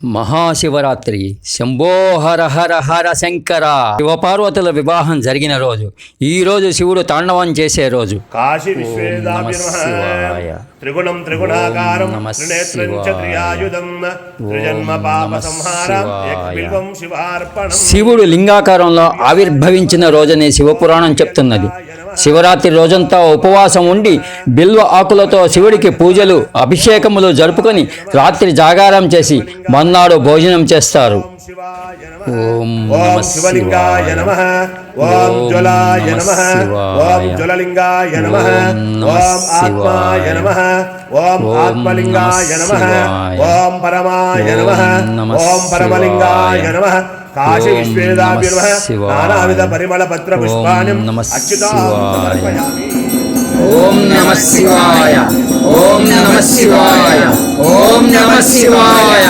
మహాశివరాత్రి శంభో హర హర హర శంకర. శివపార్వతుల వివాహం జరిగిన రోజు. ఈ రోజు శివుడు తాండవం చేసే రోజు. కాశీ విశ్వేదాయ త్రిగుణం త్రిగుణాకారం త్రినేత్రం చ త్రియాయుధం త్రిజన్మ పాప సంహారం ఏకబిల్వం శివార్పణం. శివుడు లింగాకారంలో ఆవిర్భవించిన రోజనే శివపురాణం చెప్తున్నది. శివరాత్రి రోజంతా ఉపవాసం ఉండి బిల్వ ఆకులతో శివుడికి పూజలు అభిషేకములు జరుపుకొని రాత్రి జాగారం చేసి మన్నాడు భోజనం చేస్తారు. ఓం శివలింగాయ నమః. ఓం జ్వలాయ నమః. ఓం జ్వలలింగాయ నమః. ఓం ఆత్మాయ నమః. ఓం ఆత్మలింగాయ నమః. ఓం పరమాయ నమః. ఓం పరమలింగాయ నమః. కాశీ విశ్వేదాభ్య నమః. నానావిధ పరిమళ పత్ర పుష్పాణి అచ్యుతాం సమర్పయామి. ఓం నమః శివాయ. ఓం నమః శివాయ. ఓం నమః శివాయ.